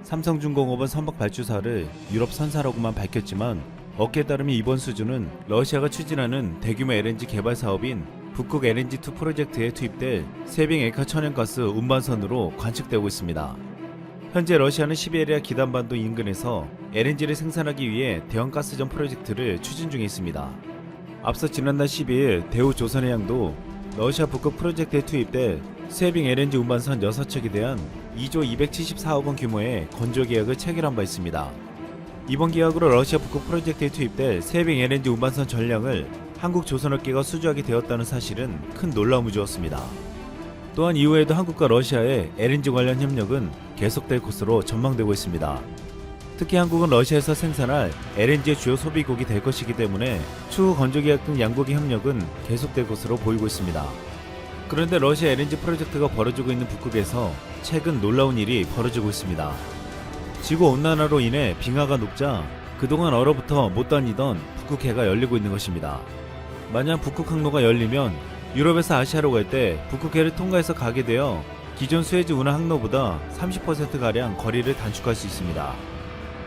삼성중공업은 선박 발주사를 유럽 선사라고만 밝혔지만 업계에 따르면 이번 수주는 러시아가 추진하는 대규모 LNG 개발 사업인 북극 LNG2 프로젝트에 투입될 세빙 액화 천연가스 운반선으로 관측되고 있습니다. 현재 러시아는 시베리아 기단반도 인근에서 LNG를 생산하기 위해 대형 가스전 프로젝트를 추진 중에 있습니다. 앞서 지난달 12일 대우조선해양도 러시아 북극 프로젝트에 투입될 세빙 LNG 운반선 6척에 대한 2조 274억 원 규모의 건조 계약을 체결한 바 있습니다. 이번 계약으로 러시아 북극 프로젝트에 투입될 세빙 LNG 운반선 전량을 한국 조선업계가 수주하게 되었다는 사실은 큰 놀라움을 주었습니다. 또한 이후에도 한국과 러시아의 LNG 관련 협력은 계속될 것으로 전망되고 있습니다. 특히 한국은 러시아에서 생산할 LNG의 주요 소비국이 될 것이기 때문에 추후 건조계약 등 양국의 협력은 계속될 것으로 보이고 있습니다. 그런데 러시아 LNG 프로젝트가 벌어지고 있는 북극에서 최근 놀라운 일이 벌어지고 있습니다. 지구온난화로 인해 빙하가 녹자 그동안 얼어붙어 못 다니던 북극해가 열리고 있는 것입니다. 만약 북극 항로가 열리면 유럽에서 아시아로 갈 때 북극해를 통과해서 가게 되어 기존 수에즈 운하 항로보다 30%가량 거리를 단축할 수 있습니다.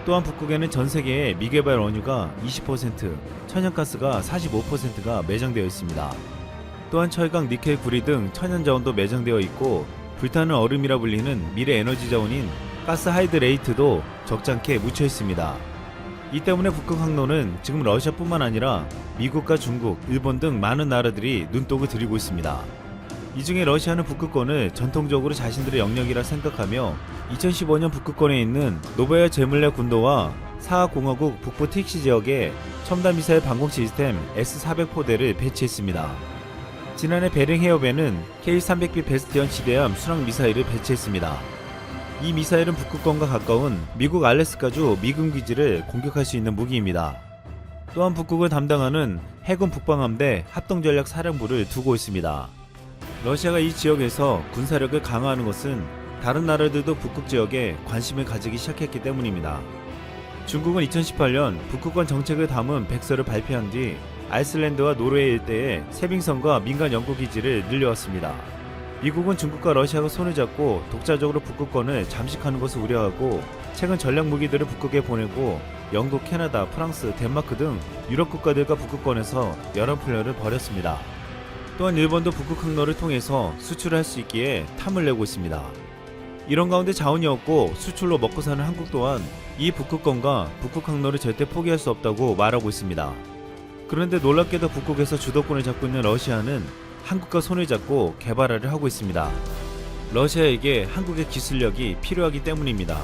또한 북극에는 전 세계의 미개발 원유가 20%, 천연가스가 45%가 매장되어 있습니다. 또한 철강, 니켈, 구리 등 천연자원도 매장되어 있고 불타는 얼음이라 불리는 미래 에너지 자원인 가스 하이드레이트도 적잖게 묻혀 있습니다. 이 때문에 북극 항로는 지금 러시아뿐만 아니라 미국과 중국, 일본 등 많은 나라들이 눈독을 들이고 있습니다. 이 중에 러시아는 북극권을 전통적으로 자신들의 영역이라 생각하며 2015년 북극권에 있는 노바야 제물레 군도와 사하공화국 북부 TX 지역에 첨단 미사일 방공 시스템 S-400포대를 배치했습니다. 지난해 베링 해협에는 K-300B 베스티언 지대함 순항 미사일을 배치했습니다. 이 미사일은 북극권과 가까운 미국 알래스카주 미군 기지를 공격할 수 있는 무기입니다. 또한 북극을 담당하는 해군 북방함대 합동전략사령부를 두고 있습니다. 러시아가 이 지역에서 군사력을 강화하는 것은 다른 나라들도 북극 지역에 관심을 가지기 시작했기 때문입니다. 중국은 2018년 북극권 정책을 담은 백서를 발표한 뒤 아이슬란드와 노르웨이 일대에 세빙선과 민간 연구기지를 늘려왔습니다. 미국은 중국과 러시아가 손을 잡고 독자적으로 북극권을 잠식하는 것을 우려하고 최근 전략무기들을 북극에 보내고 영국, 캐나다, 프랑스, 덴마크 등 유럽 국가들과 북극권에서 열연풀려를 벌였습니다. 또한 일본도 북극 항로를 통해서 수출을 할 수 있기에 탐을 내고 있습니다. 이런 가운데 자원이 없고 수출로 먹고 사는 한국 또한 이 북극권과 북극 항로를 절대 포기할 수 없다고 말하고 있습니다. 그런데 놀랍게도 북극에서 주도권을 잡고 있는 러시아는 한국과 손을 잡고 개발을 하고 있습니다. 러시아에게 한국의 기술력이 필요하기 때문입니다.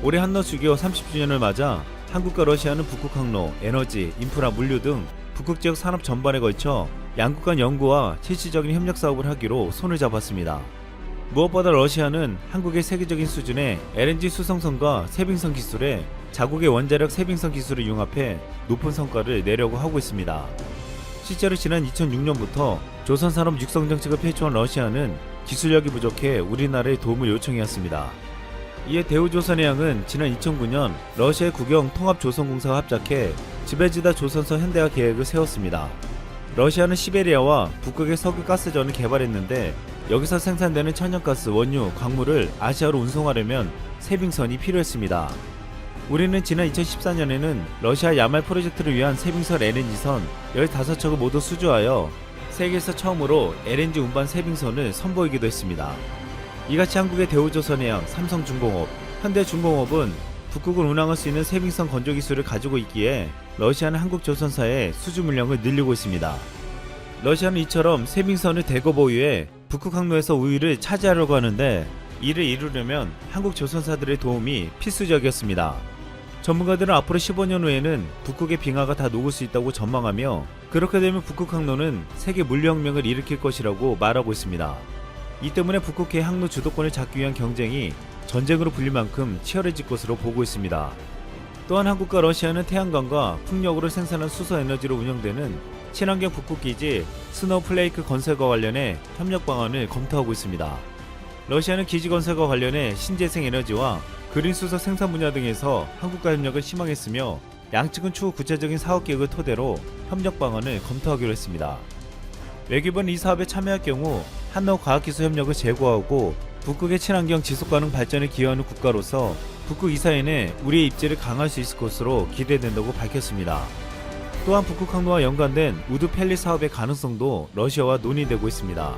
올해 한러 주기호 30주년을 맞아 한국과 러시아는 북극 항로, 에너지, 인프라, 물류 등 북극 지역 산업 전반에 걸쳐 양국 간 연구와 실질적인 협력 사업을 하기로 손을 잡았습니다. 무엇보다 러시아는 한국의 세계적인 수준의 LNG 수송선과 세빙선 기술에 자국의 원자력 세빙선 기술을 융합해 높은 성과를 내려고 하고 있습니다. 실제로 지난 2006년부터 조선산업 육성 정책을 펼쳐온 러시아는 기술력이 부족해 우리나라의 도움을 요청해왔습니다. 이에 대우조선해양은 지난 2009년 러시아의 국영 통합조선공사와 합작해 지베지다 조선서 현대화 계획을 세웠습니다. 러시아는 시베리아와 북극의 석유 가스전을 개발했는데 여기서 생산되는 천연가스, 원유, 광물을 아시아로 운송하려면 세빙선이 필요했습니다. 우리는 지난 2014년에는 러시아 야말 프로젝트를 위한 세빙선 LNG선 15척을 모두 수주하여 세계에서 처음으로 LNG 운반 세빙선을 선보이기도 했습니다. 이같이 한국의 대우조선해양, 삼성중공업, 현대중공업은 북극을 운항할 수 있는 세빙선 건조 기술을 가지고 있기에 러시아는 한국 조선사의 수주 물량을 늘리고 있습니다. 러시아는 이처럼 세빙선을 대거 보유해 북극 항로에서 우위를 차지하려고 하는데 이를 이루려면 한국 조선사들의 도움이 필수적이었습니다. 전문가들은 앞으로 15년 후에는 북극의 빙하가 다 녹을 수 있다고 전망하며 그렇게 되면 북극 항로는 세계 물류혁명을 일으킬 것이라고 말하고 있습니다. 이 때문에 북극해 항로 주도권을 잡기 위한 경쟁이 전쟁으로 불릴 만큼 치열해질 것으로 보고 있습니다. 또한 한국과 러시아는 태양광과 풍력으로 생산한 수소에너지로 운영되는 친환경 북극기지 스노우플레이크 건설과 관련해 협력 방안을 검토하고 있습니다. 러시아는 기지 건설과 관련해 신재생 에너지와 그린 수소 생산 분야 등에서 한국과 협력을 희망했으며 양측은 추후 구체적인 사업 계획을 토대로 협력 방안을 검토하기로 했습니다. 외교부는 이 사업에 참여할 경우 한러 과학기술 협력을 제고하고 북극의 친환경 지속가능 발전에 기여하는 국가로서 북극 이사회에 우리의 입지를 강화할 수 있을 것으로 기대된다고 밝혔습니다. 또한 북극 항로와 연관된 우드 펠릿 사업의 가능성도 러시아와 논의되고 있습니다.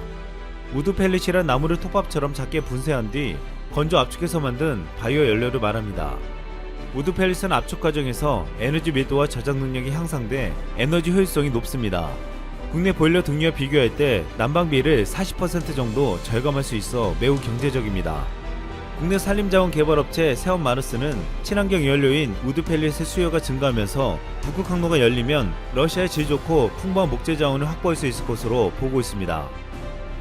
우드 펠릿이란 나무를 톱밥처럼 작게 분쇄한 뒤 건조 압축해서 만든 바이오 연료를 말합니다. 우드 펠릿은 압축 과정에서 에너지 밀도와 저장 능력이 향상돼 에너지 효율성이 높습니다. 국내 보일러 등유와 비교할 때 난방비를 40% 정도 절감할 수 있어 매우 경제적입니다. 국내 산림자원 개발업체 세원마르스는 친환경 연료인 우드 펠릿의 수요가 증가하면서 북극 항로가 열리면 러시아의 질 좋고 풍부한 목재 자원을 확보할 수 있을 것으로 보고 있습니다.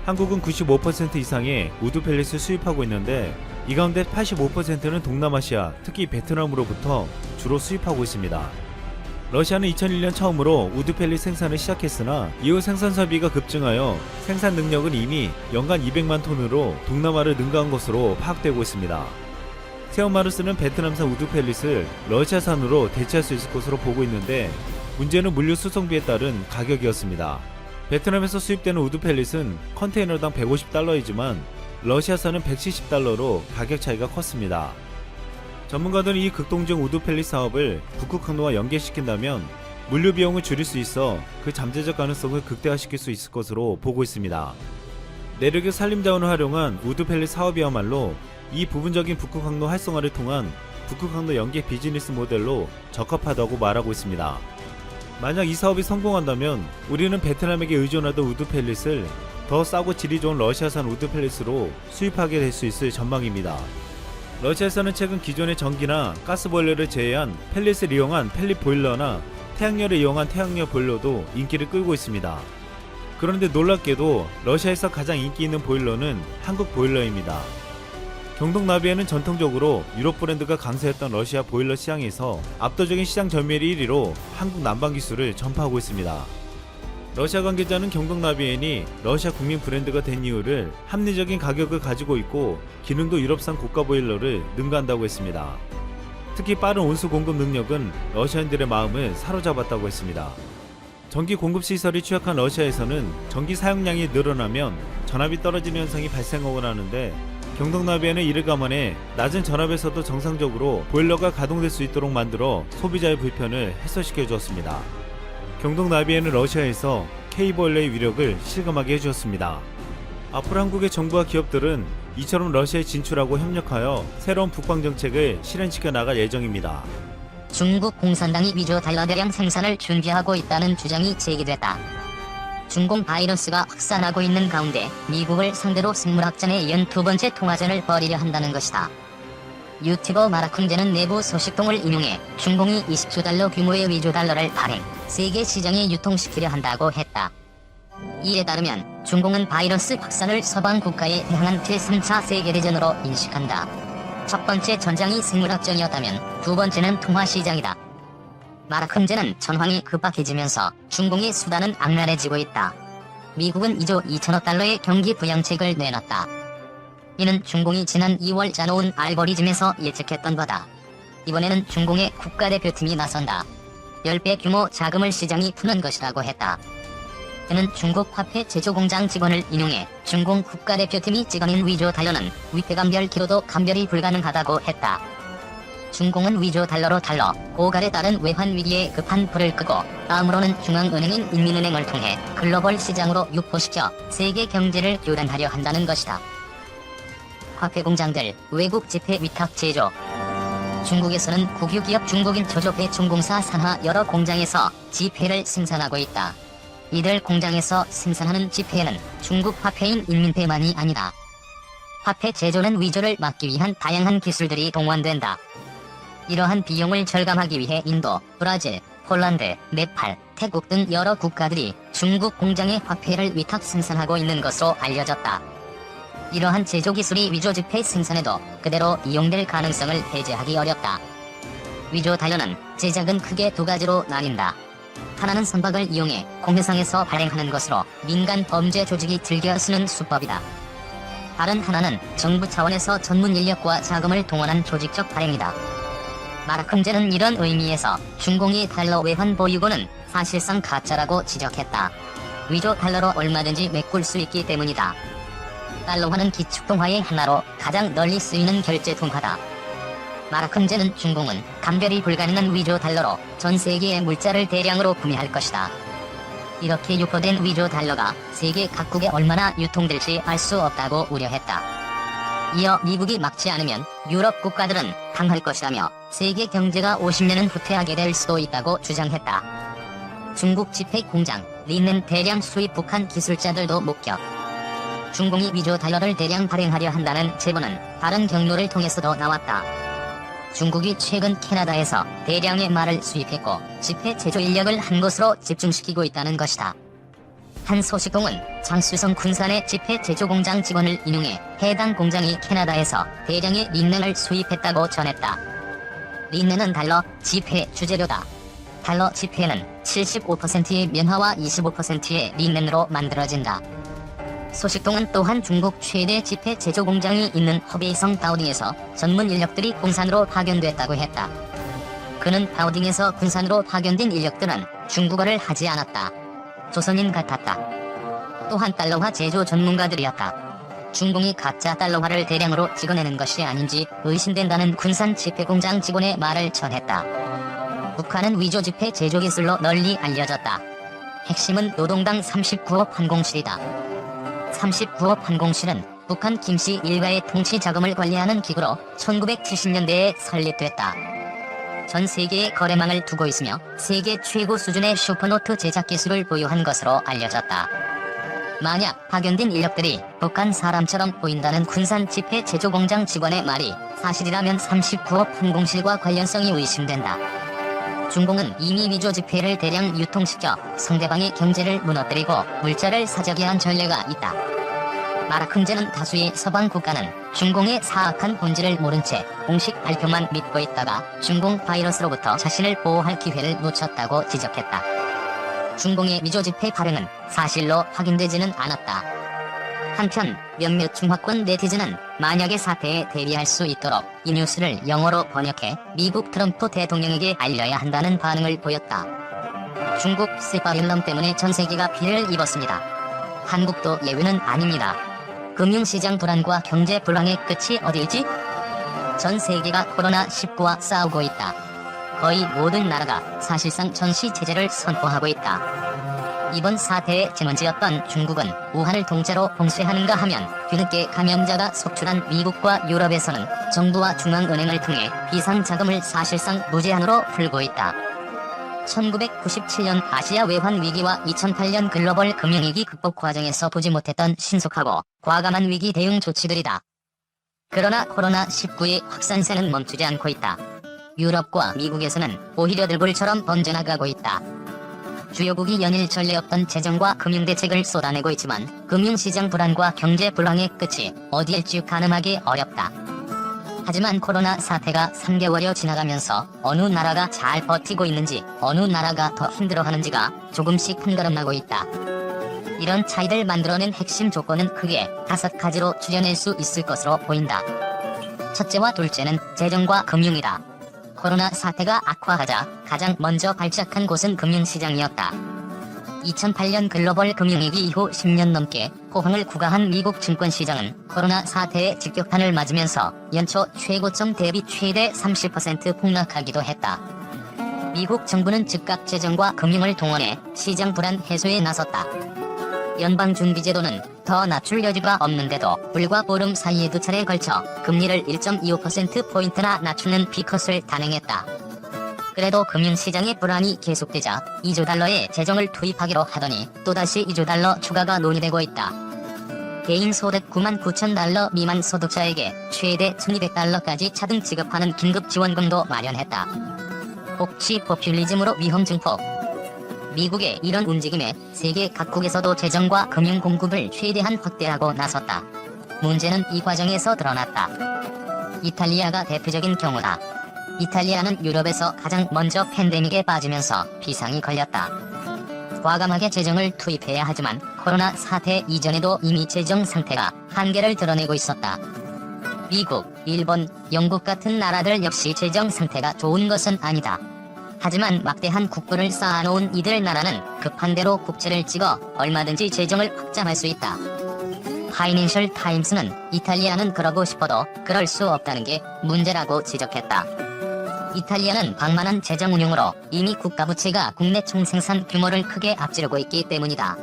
한국은 95% 이상의 우드 펠릿을 수입하고 있는데 이 가운데 85%는 동남아시아, 특히 베트남으로부터 주로 수입하고 있습니다. 러시아는 2001년 처음으로 우드 펠릿 생산을 시작했으나 이후 생산 설비가 급증하여 생산 능력은 이미 연간 200만 톤으로 동남아를 능가한 것으로 파악되고 있습니다. 세원마르스는 베트남산 우드 펠릿을 러시아산으로 대체할 수 있을 것으로 보고 있는데 문제는 물류 수송비에 따른 가격이었습니다. 베트남에서 수입되는 우드 펠릿은 컨테이너당 150달러이지만 러시아산은 170달러로 가격 차이가 컸습니다. 전문가들은 이 극동적 우드 펠릿 사업을 북극 항로와 연계시킨다면 물류 비용을 줄일 수 있어 그 잠재적 가능성을 극대화시킬 수 있을 것으로 보고 있습니다. 내륙의 산림자원을 활용한 우드 펠릿 사업이야말로 이 부분적인 북극 항로 활성화를 통한 북극 항로 연계 비즈니스 모델로 적합하다고 말하고 있습니다. 만약 이 사업이 성공한다면 우리는 베트남에게 의존하던 우드 펠릿을 더 싸고 질이 좋은 러시아산 우드 펠릿으로 수입하게 될 수 있을 전망입니다. 러시아에서는 최근 기존의 전기나 가스 보일러를 제외한 펠릿을 이용한 펠릿 보일러나 태양열을 이용한 태양열 보일러도 인기를 끌고 있습니다. 그런데 놀랍게도 러시아에서 가장 인기 있는 보일러는 한국 보일러입니다. 경동나비에는 전통적으로 유럽 브랜드가 강세했던 러시아 보일러 시장에서 압도적인 시장 점유율 1위로 한국 난방 기술을 전파하고 있습니다. 러시아 관계자는 경동나비엔이 러시아 국민 브랜드가 된 이유를 합리적인 가격을 가지고 있고 기능도 유럽산 고가 보일러를 능가한다고 했습니다. 특히 빠른 온수 공급 능력은 러시아인들의 마음을 사로잡았다고 했습니다. 전기 공급 시설이 취약한 러시아에서는 전기 사용량이 늘어나면 전압이 떨어지는 현상이 발생하곤 하는데 경동나비엔은 이를 감안해 낮은 전압에서도 정상적으로 보일러가 가동될 수 있도록 만들어 소비자의 불편을 해소시켜 주었습니다. 경동나비엔은 러시아에서 K보일러의 위력을 실감하게 해주었습니다. 앞으로 한국의 정부와 기업들은 이처럼 러시아에 진출하고 협력하여 새로운 북방 정책을 실현시켜 나갈 예정입니다. 중국 공산당이 위조 달러 대량 생산을 준비하고 있다는 주장이 제기됐다. 중공 바이러스가 확산하고 있는 가운데 미국을 상대로 생물학전에 이은 두 번째 통화전을 벌이려 한다는 것이다. 유튜버 마라쿵제는 내부 소식통을 인용해 중공이 20조 달러 규모의 위조 달러를 발행, 세계 시장에 유통시키려 한다고 했다. 이에 따르면 중공은 바이러스 확산을 서방 국가에 대항한 제3차 세계대전으로 인식한다. 첫 번째 전장이 생물학전이었다면 두 번째는 통화시장이다. 마라쿵제는 전황이 급박해지면서 중공의 수단은 악랄해지고 있다. 미국은 2조 2천억 달러의 경기 부양책을 내놨다. 이는 중공이 지난 2월 짜놓은 알고리즘에서 예측했던 바다. 이번에는 중공의 국가대표팀이 나선다. 10배 규모 자금을 시장이 푸는 것이라고 했다. 그는 중국 화폐 제조공장 직원을 인용해 중공 국가대표팀이 찍어낸 위조 달러는 위태감별 기로도 감별이 불가능하다고 했다. 중공은 위조 달러로 달러 고갈에 따른 외환 위기에 급한 불을 끄고 다음으로는 중앙은행인 인민은행을 통해 글로벌 시장으로 유포시켜 세계 경제를 교란하려 한다는 것이다. 화폐 공장들, 외국 지폐 위탁 제조. 중국에서는 국유기업 중국인 조조배중공사 산하 여러 공장에서 지폐를 생산하고 있다. 이들 공장에서 생산하는 지폐에는 중국 화폐인 인민폐만이 아니다. 화폐 제조는 위조를 막기 위한 다양한 기술들이 동원된다. 이러한 비용을 절감하기 위해 인도, 브라질, 폴란드, 네팔, 태국 등 여러 국가들이 중국 공장에 화폐를 위탁 생산하고 있는 것으로 알려졌다. 이러한 제조기술이 위조 지폐 생산에도 그대로 이용될 가능성을 배제하기 어렵다. 위조 달러는 제작은 크게 두 가지로 나뉜다. 하나는 선박을 이용해 공해상에서 발행하는 것으로 민간 범죄 조직이 즐겨 쓰는 수법이다. 다른 하나는 정부 차원에서 전문 인력과 자금을 동원한 조직적 발행이다. 마라쿵제는 이런 의미에서 중공의 달러 외환 보유고는 사실상 가짜라고 지적했다. 위조 달러로 얼마든지 메꿀 수 있기 때문이다. 달러화는 기축통화의 하나로 가장 널리 쓰이는 결제통화다. 마라큼제는 중공은 감별이 불가능한 위조 달러로 전 세계의 물자를 대량으로 구매할 것이다. 이렇게 유포된 위조 달러가 세계 각국에 얼마나 유통될지 알 수 없다고 우려했다. 이어 미국이 막지 않으면 유럽 국가들은 당할 것이라며 세계 경제가 50년은 후퇴하게 될 수도 있다고 주장했다. 중국 지폐 공장 린넨 대량 수입 북한 기술자들도 목격. 중공이 위조 달러를 대량 발행하려 한다는 제보는 다른 경로를 통해서도 나왔다. 중국이 최근 캐나다에서 대량의 말을 수입했고 지폐 제조 인력을 한 곳으로 집중시키고 있다는 것이다. 한 소식통은 장쑤성 군산의 지폐 제조 공장 직원을 인용해 해당 공장이 캐나다에서 대량의 린넨을 수입했다고 전했다. 린넨은 달러 지폐 주재료다. 달러 지폐는 75%의 면화와 25%의 린넨으로 만들어진다. 소식통은 또한 중국 최대 지폐 제조 공장이 있는 허베이성 바오딩에서 전문 인력들이 군산으로 파견됐다고 했다. 그는 바오딩에서 군산으로 파견된 인력들은 중국어를 하지 않았다. 조선인 같았다. 또한 달러화 제조 전문가들이었다. 중공이 가짜 달러화를 대량으로 찍어내는 것이 아닌지 의심된다는 군산 지폐 공장 직원의 말을 전했다. 북한은 위조 지폐 제조 기술로 널리 알려졌다. 핵심은 노동당 39호 판공실이다. 39호 판공실은 북한 김씨 일가의 통치 자금을 관리하는 기구로 1970년대에 설립됐다. 전 세계의 거래망을 두고 있으며 세계 최고 수준의 슈퍼노트 제작 기술을 보유한 것으로 알려졌다. 만약 파견된 인력들이 북한 사람처럼 보인다는 군산 지폐 제조 공장 직원의 말이 사실이라면 39호 판공실과 관련성이 의심된다. 중공은 이미 위조 지폐를 대량 유통시켜 상대방의 경제를 무너뜨리고 물자를 사재기 한 전례가 있다. 마라큼제는 다수의 서방 국가는 중공의 사악한 본질을 모른 채 공식 발표만 믿고 있다가 중공 바이러스로부터 자신을 보호할 기회를 놓쳤다고 지적했다. 중공의 위조 지폐 발행은 사실로 확인되지는 않았다. 한편 몇몇 중화권 네티즌은 만약의 사태에 대비할 수 있도록 이 뉴스를 영어로 번역해 미국 트럼프 대통령에게 알려야 한다는 반응을 보였다. 중국 스파빌럼 때문에 전 세계가 피해를 입었습니다. 한국도 예외는 아닙니다. 금융시장 불안과 경제 불황의 끝이 어디일지? 전 세계가 코로나19와 싸우고 있다. 거의 모든 나라가 사실상 전시체제를 선포하고 있다. 이번 사태의 전원지였던 중국은 우한을 통째로 봉쇄하는가 하면 뒤늦게 감염자가 속출한 미국과 유럽에서는 정부와 중앙은행을 통해 비상자금을 사실상 무제한으로 풀고 있다. 1997년 아시아 외환 위기와 2008년 글로벌 금융위기 극복 과정에서 보지 못했던 신속하고 과감한 위기 대응 조치들이다. 그러나 코로나19의 확산세는 멈추지 않고 있다. 유럽과 미국에서는 오히려 들불처럼 번져나가고 있다. 주요국이 연일 전례 없던 재정과 금융대책을 쏟아내고 있지만 금융시장 불안과 경제 불황의 끝이 어디일지 가늠하기 어렵다. 하지만 코로나 사태가 3개월여 지나가면서 어느 나라가 잘 버티고 있는지 어느 나라가 더 힘들어하는지가 조금씩 판가름나고 있다. 이런 차이를 만들어낸 핵심 조건은 크게 5가지로 추려낼 수 있을 것으로 보인다. 첫째와 둘째는 재정과 금융이다. 코로나 사태가 악화하자 가장 먼저 발작한 곳은 금융시장이었다. 2008년 글로벌 금융위기 이후 10년 넘게 호황을 구가한 미국 증권시장은 코로나 사태의 직격탄을 맞으면서 연초 최고점 대비 최대 30% 폭락하기도 했다. 미국 정부는 즉각 재정과 금융을 동원해 시장 불안 해소에 나섰다. 연방준비제도는 더 낮출 여지가 없는데도 불과 보름 사이에 2차례에 걸쳐 금리를 1.25%포인트나 낮추는 비컷을 단행했다. 그래도 금융시장의 불안이 계속되자 2조 달러의 재정을 투입하기로 하더니 또다시 2조 달러 추가가 논의되고 있다. 개인 소득 9만 9천 달러 미만 소득자에게 최대 1200달러까지 차등 지급하는 긴급 지원금도 마련했다. 복지 포퓰리즘으로 위험 증폭. 미국의 이런 움직임에 세계 각국에서도 재정과 금융 공급을 최대한 확대하고 나섰다. 문제는 이 과정에서 드러났다. 이탈리아가 대표적인 경우다. 이탈리아는 유럽에서 가장 먼저 팬데믹에 빠지면서 비상이 걸렸다. 과감하게 재정을 투입해야 하지만 코로나 사태 이전에도 이미 재정 상태가 한계를 드러내고 있었다. 미국, 일본, 영국 같은 나라들 역시 재정 상태가 좋은 것은 아니다. 하지만 막대한 국부를 쌓아놓은 이들 나라는 급한 대로 국채를 찍어 얼마든지 재정을 확장할 수 있다. 파이낸셜 타임스는 이탈리아는 그러고 싶어도 그럴 수 없다는 게 문제라고 지적했다. 이탈리아는 방만한 재정 운용으로 이미 국가 부채가 국내 총생산 규모를 크게 앞지르고 있기 때문이다.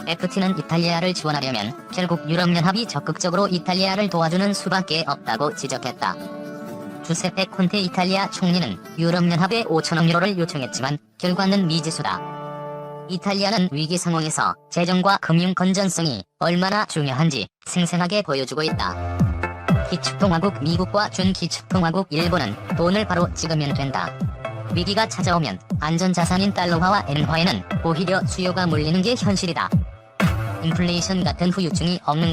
FT는 이탈리아를 지원하려면 결국 유럽연합이 적극적으로 이탈리아를 도와주는 수밖에 없다고 지적했다. 주세페 콘테 이탈리아 총리는 유럽연합에 5천억 유로를 요청했지만 결과는 미지수다. 이탈리아는 위기 상황에서 재정과 금융 건전성이 얼마나 중요한지 생생하게 보여주고 있다. 기축통화국 미국과 준기축통화국 일본은 돈을 바로 찍으면 된다. 위기가 찾아오면 안전자산인 달러화와 엔화에는 오히려 수요가 몰리는 게 현실이다. 인플레이션 같은 후유증이 없는 것